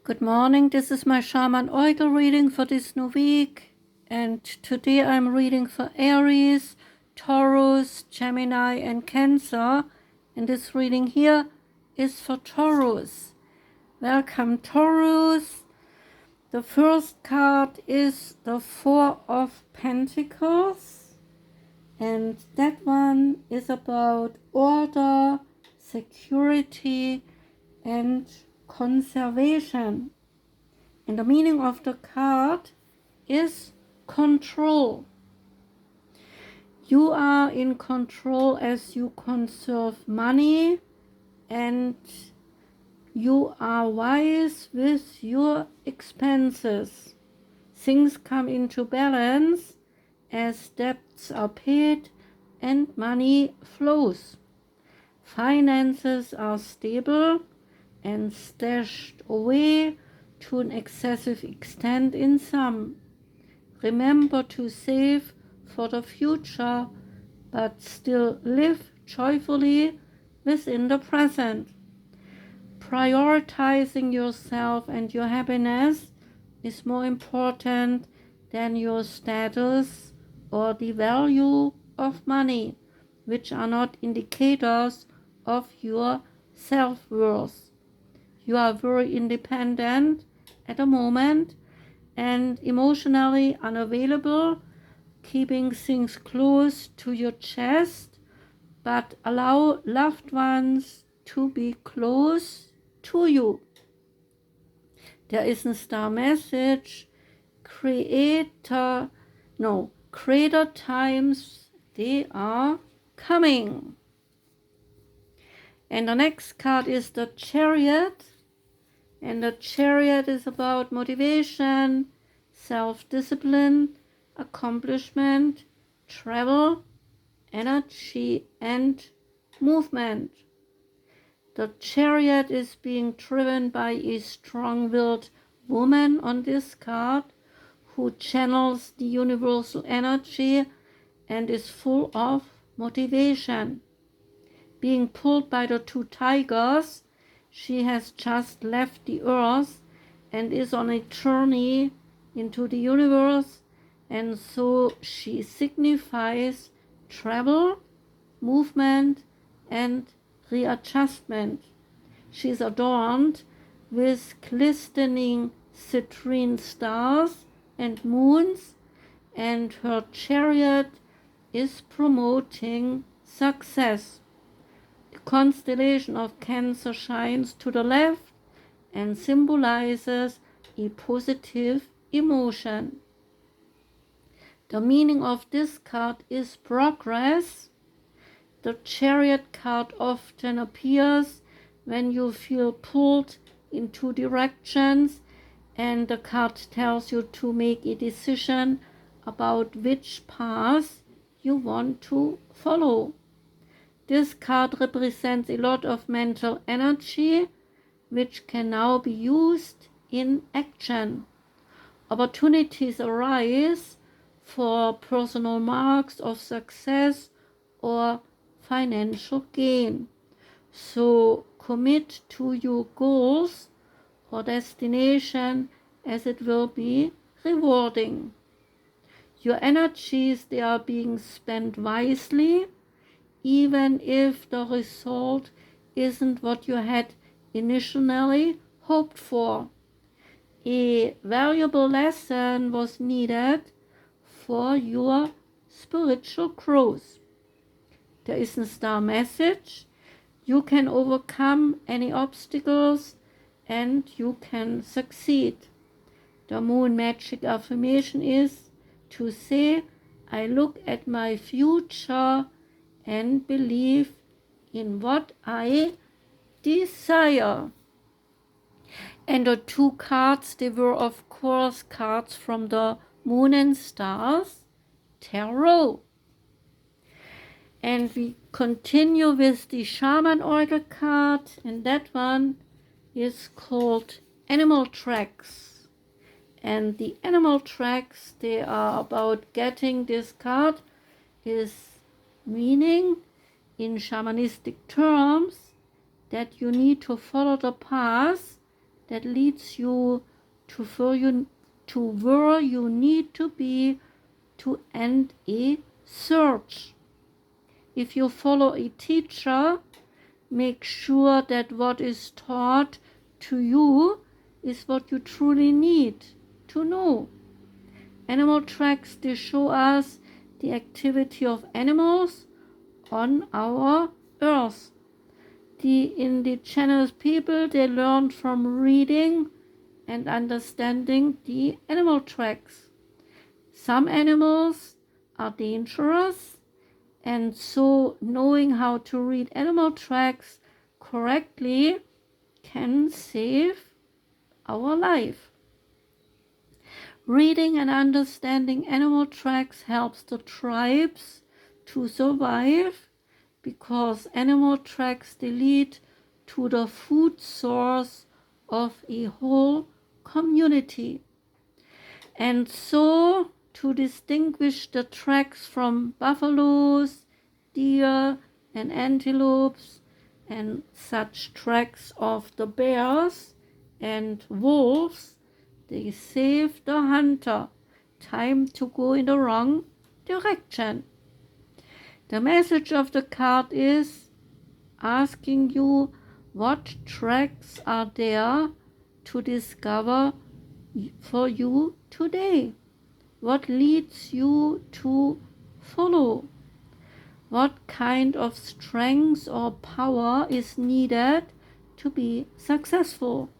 Good morning, this is my Shaman Oracle reading for this new week, and today I'm reading for Aries, Taurus, Gemini and Cancer, and this reading here is for Taurus. Welcome Taurus. The first card is the Four of Pentacles, and that one is about order, security and conservation. And the meaning of the card is control. You are in control as you conserve money, and you are wise with your expenses. Things come into balance as debts are paid and money flows. Finances are stable and stashed away to an excessive extent in some. Remember to save for the future, but still live joyfully within the present. Prioritizing yourself and your happiness is more important than your status or the value of money, which are not indicators of your self-worth. You are very independent at the moment and emotionally unavailable, keeping things close to your chest, but allow loved ones to be close to you. There is a star message, greater times, they are coming. And the next card is the Chariot. And the Chariot is about motivation, self-discipline, accomplishment, travel, energy, and movement. The Chariot is being driven by a strong-willed woman on this card who channels the universal energy and is full of motivation. Being pulled by the two tigers, she has just left the earth and is on a journey into the universe, and so she signifies travel, movement, and readjustment. She is adorned with glistening citrine stars and moons, and her chariot is promoting success. The constellation of Cancer shines to the left and symbolizes a positive emotion. The meaning of this card is progress. The Chariot card often appears when you feel pulled in two directions, and the card tells you to make a decision about which path you want to follow. This card represents a lot of mental energy, which can now be used in action. Opportunities arise for personal marks of success or financial gain. So commit to your goals or destination, as it will be rewarding. Your energies, they are being spent wisely, even if the result isn't what you had initially hoped for. A valuable lesson was needed for your spiritual growth. There is a star message. You can overcome any obstacles and you can succeed. The moon magic affirmation is to say, I look at my future and believe in what I desire. And the two cards, they were of course cards from the Moon and Stars Tarot. And we continue with the Shaman Oracle card, and that one is called Animal Tracks. And the animal tracks, they are about getting this card is meaning in shamanistic terms that you need to follow the path that leads you to where you need to be to end a search. If you follow a teacher, make sure that what is taught to you is what you truly need to know. Animal tracks, they show us the activity of animals on our earth. The indigenous people, they learned from reading and understanding the animal tracks. Some animals are dangerous, and so knowing how to read animal tracks correctly can save our life. Reading and understanding animal tracks helps the tribes to survive, because animal tracks, they lead to the food source of a whole community. And so, to distinguish the tracks from buffaloes, deer, and antelopes, and such tracks of the bears and wolves, they save the hunter time to go in the wrong direction. The message of the card is asking you what tracks are there to discover for you today. What leads you to follow? What kind of strength or power is needed to be successful?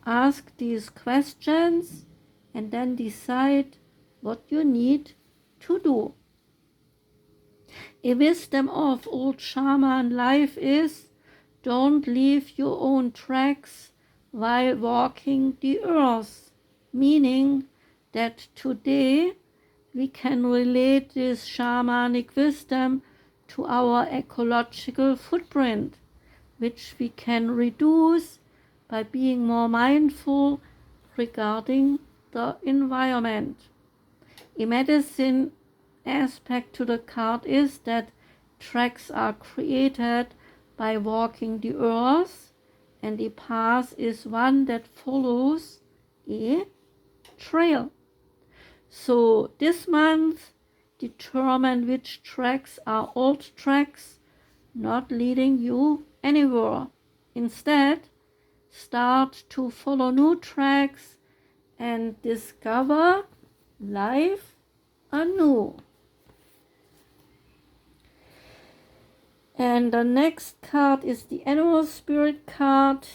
Ask these questions and then decide what you need to do. A wisdom of old shaman life is, don't leave your own tracks while walking the earth, meaning that today we can relate this shamanic wisdom to our ecological footprint, which we can reduce by being more mindful regarding the environment. A medicine aspect to the card is that tracks are created by walking the earth, and a path is one that follows a trail. So this month, determine which tracks are old tracks, not leading you anywhere. Instead, start to follow new tracks and discover life anew. And the next card is the Animal Spirit card,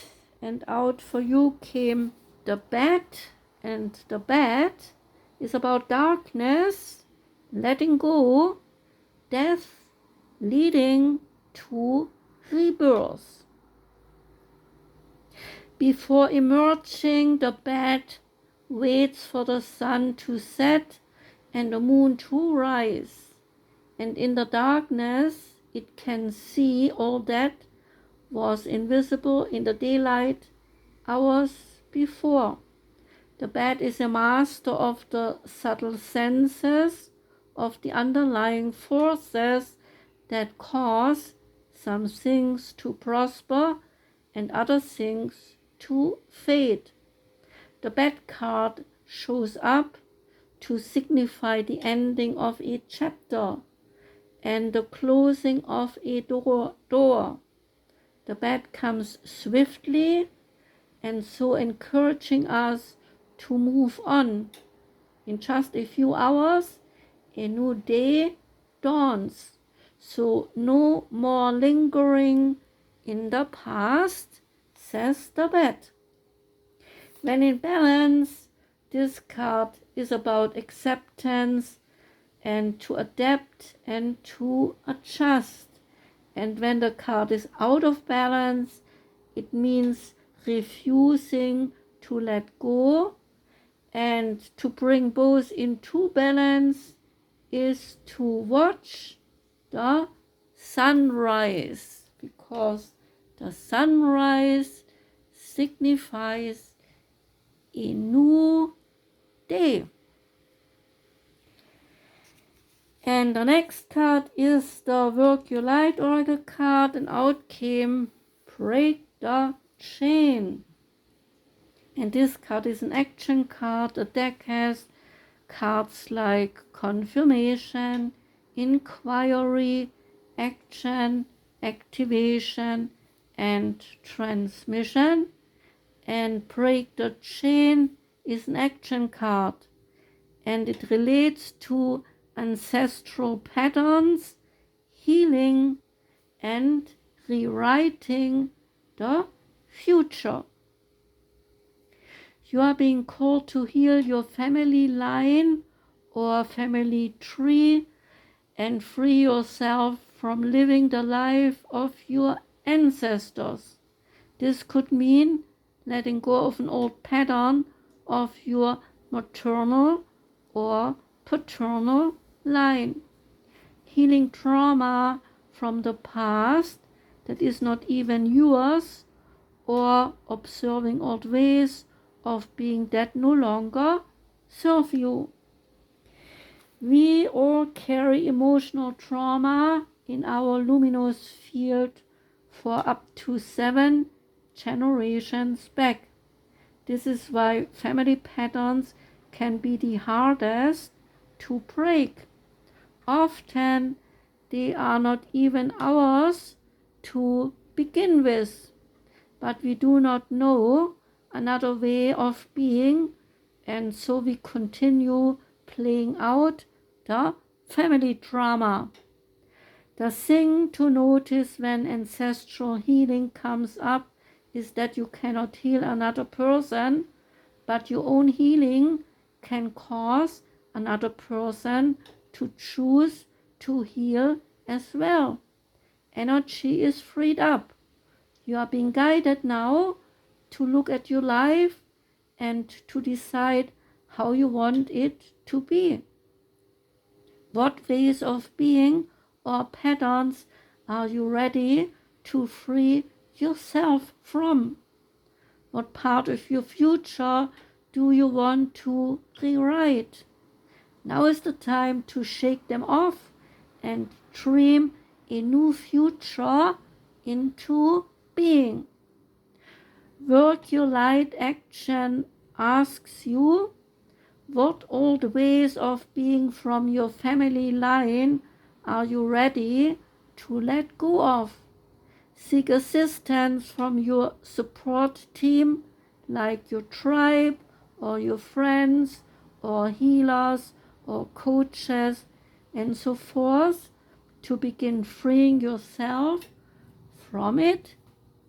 and out for you came the bat, and the bat is about darkness, letting go, death, leading to rebirth. Before emerging, the bat waits for the sun to set and the moon to rise, and in the darkness it can see all that was invisible in the daylight hours before. The bat is a master of the subtle senses of the underlying forces that cause some things to prosper and other things to fade. The bat card shows up to signify the ending of a chapter and the closing of a door. The bat comes swiftly and so encouraging us to move on. In just a few hours, a new day dawns. So no more lingering in the past, says the bat. When in balance, this card is about acceptance and to adapt and to adjust. And when the card is out of balance, it means refusing to let go, and to bring both into balance is to watch the sunrise, because the sunrise signifies a new day. And the next card is the Work Your Light Oracle card, and out came Break the Chain. And this card is an action card. The deck has cards like confirmation, inquiry, action, activation, and transmission. And break the chain is an action card, and it relates to ancestral patterns, healing, and rewriting the future. You are being called to heal your family line or family tree and free yourself from living the life of your ancestors. This could mean letting go of an old pattern of your maternal or paternal line. Healing trauma from the past that is not even yours, or observing old ways of being that no longer serve you. We all carry emotional trauma in our luminous field for up to 7 generations back. This is why family patterns can be the hardest to break. Often they are not even ours to begin with, but we do not know another way of being, and so we continue playing out the family drama. The thing to notice when ancestral healing comes up is that you cannot heal another person, but your own healing can cause another person to choose to heal as well. Energy is freed up. You are being guided now to look at your life and to decide how you want it to be. What ways of being or patterns are you ready to free yourself from? What part of your future do you want to rewrite? Now is the time to shake them off and dream a new future into being. Work Your Light action asks you, what old ways of being from your family line are you ready to let go of? Seek assistance from your support team, like your tribe or your friends or healers or coaches and so forth, to begin freeing yourself from it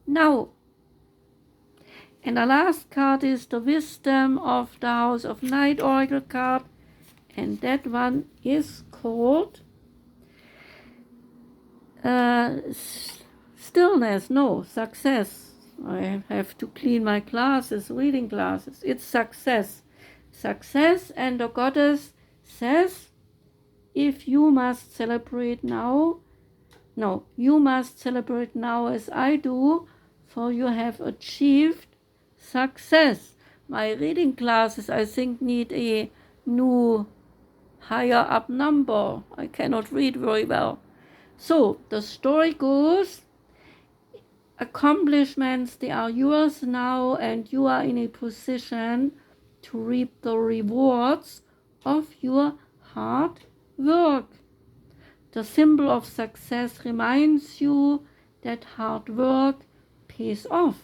now. And the last card is the Wisdom of the House of Night Oracle card, and that one is called Stillness, no, Success. I have to clean my glasses, reading glasses. It's success. Success, and the goddess says, if you must celebrate now, no, you must celebrate now as I do, for you have achieved success. My reading glasses, I think, need a new higher up number. I cannot read very well. So the story goes, accomplishments, they are yours now, and you are in a position to reap the rewards of your hard work. The symbol of success reminds you that hard work pays off.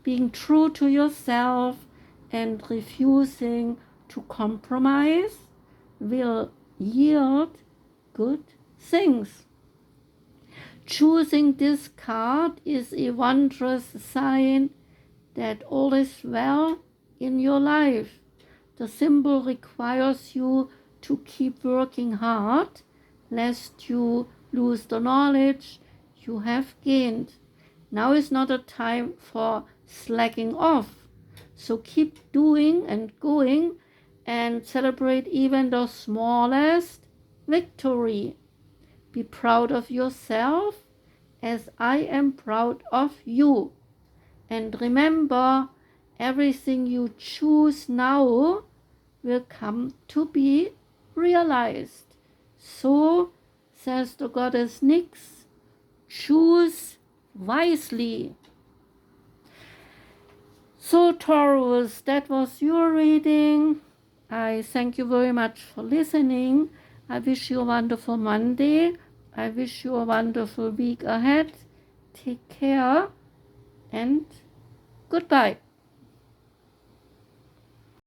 Being true to yourself and refusing to compromise will yield good things. Choosing this card is a wondrous sign that all is well in your life. The symbol requires you to keep working hard, lest you lose the knowledge you have gained. Now is not a time for slacking off. So keep doing and going and celebrate even the smallest victory. Be proud of yourself as I am proud of you. And remember, everything you choose now will come to be realized. So, says the goddess Nyx, choose wisely. So Taurus, that was your reading. I thank you very much for listening. I wish you a wonderful Monday. I wish you a wonderful week ahead. Take care and goodbye.